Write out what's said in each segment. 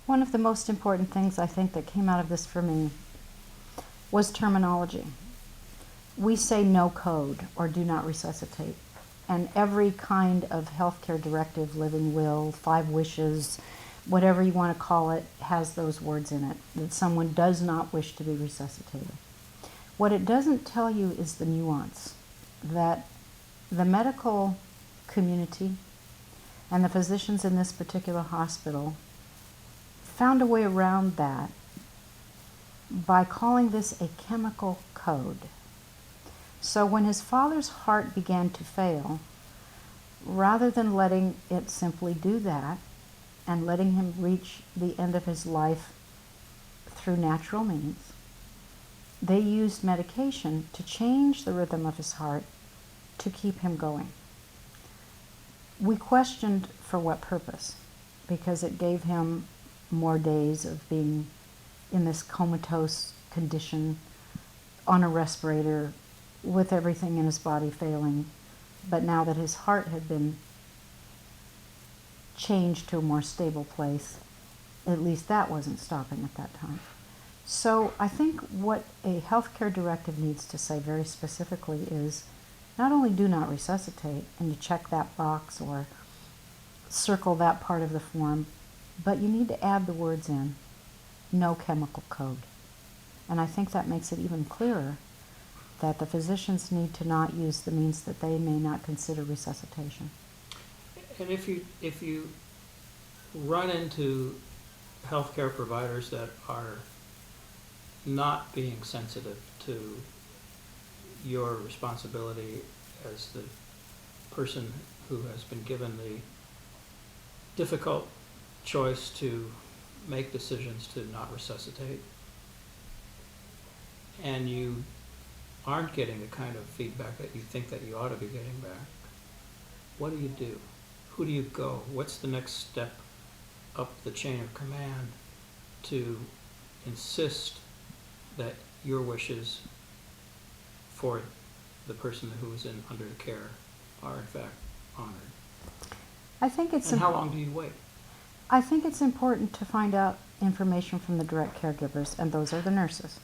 One of the most important things I think that came out of this for me was terminology. We say no code or do not resuscitate. And every kind of healthcare directive, living will, 5 wishes, whatever you want to call it, has those words in it, that someone does not wish to be resuscitated. What it doesn't tell you is the nuance, that the medical community and the physicians in this particular hospital found a way around that by calling this a chemical code. So when his father's heart began to fail, rather than letting it simply do that and letting him reach the end of his life through natural means, they used medication to change the rhythm of his heart to keep him going. We questioned for what purpose, because it gave him more days of being in this comatose condition on a respirator with everything in his body failing. But now that his heart had been changed to a more stable place, at least that wasn't stopping at that time. So I think what a healthcare directive needs to say very specifically is not only do not resuscitate, and you check that box or circle that part of the form, but you need to add the words in, no chemical code. And I think that makes it even clearer that the physicians need to not use the means that they may not consider resuscitation. And if you run into healthcare providers that are not being sensitive to your responsibility as the person who has been given the difficult choice to make decisions to not resuscitate, and you aren't getting the kind of feedback that you think that you ought to be getting back, what do you do? Who do you go? What's the next step up the chain of command to insist that your wishes for the person who is under care are in fact honored? I think it's And how long do you wait? I think it's important to find out information from the direct caregivers, and those are the nurses.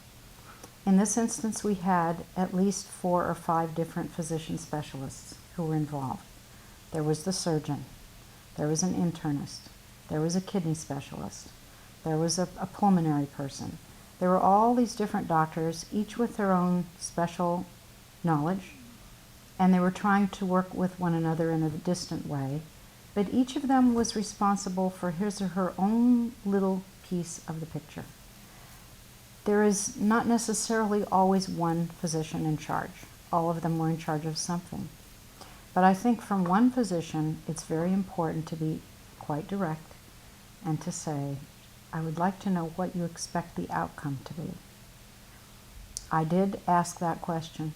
In this instance, we had at least 4 or 5 different physician specialists who were involved. There was the surgeon, there was an internist, there was a kidney specialist, there was a pulmonary person. There were all these different doctors, each with their own special knowledge, and they were trying to work with one another in a distant way, but each of them was responsible for his or her own little piece of the picture. There is not necessarily always one physician in charge. All of them were in charge of something. But I think from one physician, it's very important to be quite direct and to say, I would like to know what you expect the outcome to be. I did ask that question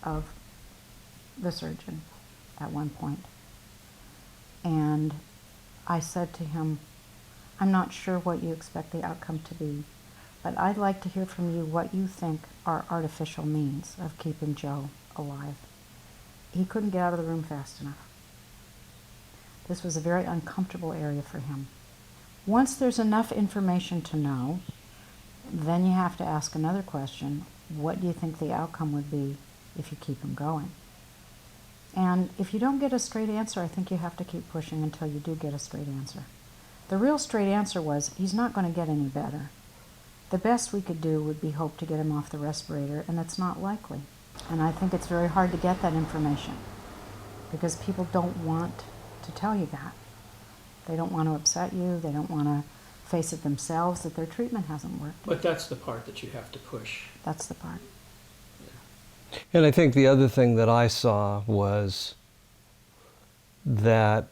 of the surgeon at one point. And I said to him, I'm not sure what you expect the outcome to be, but I'd like to hear from you what you think are artificial means of keeping Joe alive. He couldn't get out of the room fast enough. This was a very uncomfortable area for him. Once there's enough information to know, then you have to ask another question. What do you think the outcome would be if you keep him going? And if you don't get a straight answer, I think you have to keep pushing until you do get a straight answer. The real straight answer was, he's not going to get any better. The best we could do would be hope to get him off the respirator, and that's not likely. And I think it's very hard to get that information because people don't want to tell you that. They don't want to upset you. They don't want to face it themselves that their treatment hasn't worked. But that's the part that you have to push. That's the part. And I think the other thing that I saw was that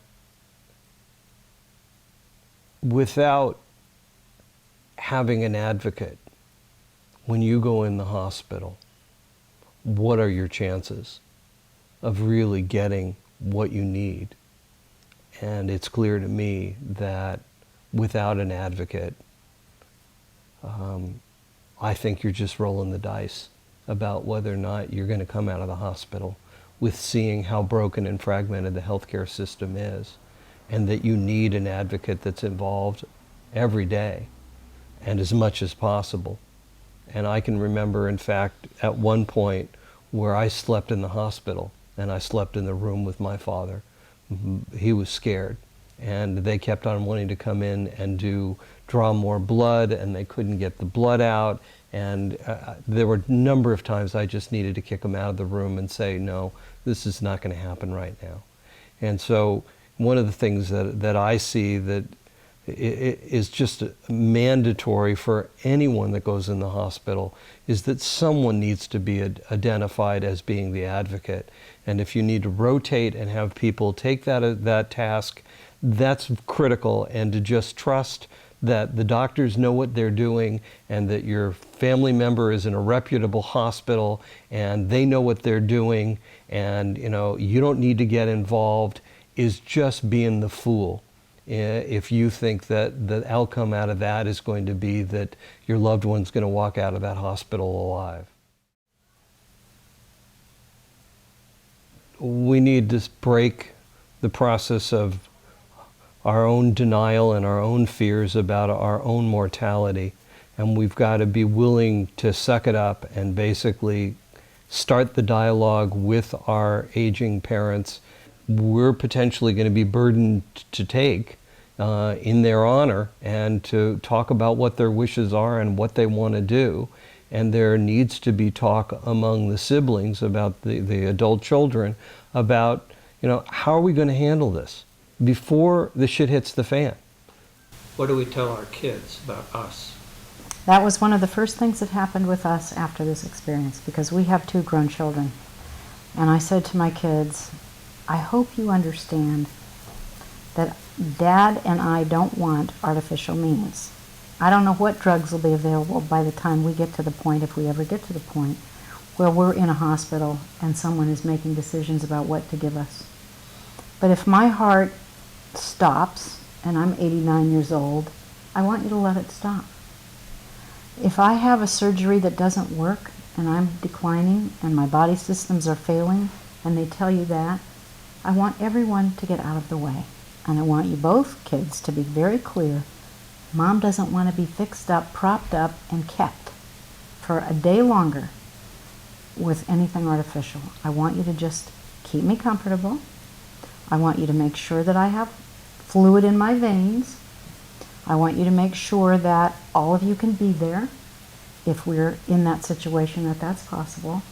without having an advocate, when you go in the hospital, what are your chances of really getting what you need? And it's clear to me that without an advocate, I think you're just rolling the dice about whether or not you're going to come out of the hospital with seeing how broken and fragmented the healthcare system is, and that you need an advocate that's involved every day and as much as possible. And I can remember, in fact, at one point where I slept in the hospital and I slept in the room with my father. He was scared, and they kept on wanting to come in and draw more blood, and they couldn't get the blood out. And there were a number of times I just needed to kick him out of the room and say, no, this is not going to happen right now. And so one of the things that I see that is just mandatory for anyone that goes in the hospital is that someone needs to be identified as being the advocate. And if you need to rotate and have people take that task, that's critical. And to just trust that the doctors know what they're doing and that your family member is in a reputable hospital and they know what they're doing, and you don't need to get involved, is just being the fool. If you think that the outcome out of that is going to be that your loved one's going to walk out of that hospital alive. We need to break the process of our own denial and our own fears about our own mortality, and we've got to be willing to suck it up and basically start the dialogue with our aging parents. We're potentially going to be burdened to take in their honor and to talk about what their wishes are and what they want to do. And there needs to be talk among the siblings about the adult children about, how are we going to handle this before the shit hits the fan? What do we tell our kids about us? That was one of the first things that happened with us after this experience, because we have 2 grown children. And I said to my kids, I hope you understand that Dad and I don't want artificial means. I don't know what drugs will be available by the time we get to the point, if we ever get to the point, where we're in a hospital and someone is making decisions about what to give us. But if my heart stops, and I'm 89 years old, I want you to let it stop. If I have a surgery that doesn't work and I'm declining and my body systems are failing and they tell you that, I want everyone to get out of the way. And I want you both kids to be very clear. Mom doesn't want to be fixed up, propped up, and kept for a day longer with anything artificial. I want you to just keep me comfortable. I want you to make sure that I have fluid in my veins. I want you to make sure that all of you can be there if we're in that situation, that that's possible.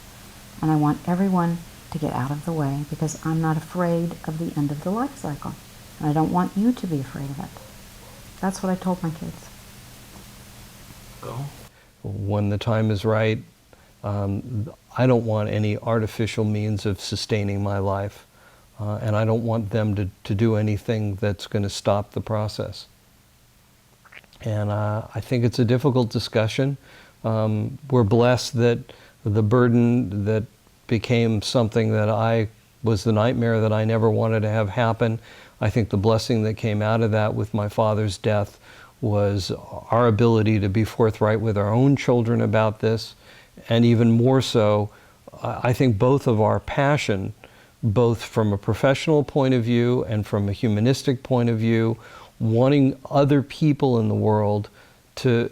And I want everyone to get out of the way, because I'm not afraid of the end of the life cycle. And I don't want you to be afraid of it. That's what I told my kids. Go. When the time is right, I don't want any artificial means of sustaining my life. And I don't want them to do anything that's going to stop the process. And I think it's a difficult discussion. We're blessed that the burden that became something that was the nightmare that I never wanted to have happen. I think the blessing that came out of that with my father's death was our ability to be forthright with our own children about this. And even more so, I think both of our passion, both from a professional point of view and from a humanistic point of view, wanting other people in the world to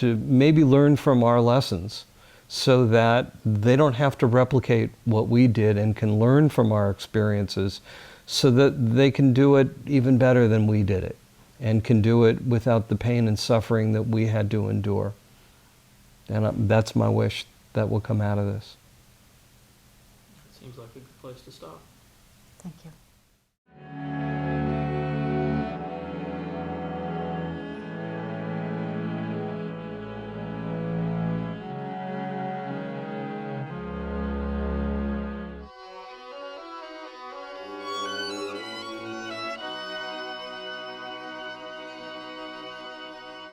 maybe learn from our lessons so that they don't have to replicate what we did and can learn from our experiences so that they can do it even better than we did it and can do it without the pain and suffering that we had to endure. And that's my wish that will come out of this. Seems like a good place to stop. Thank you.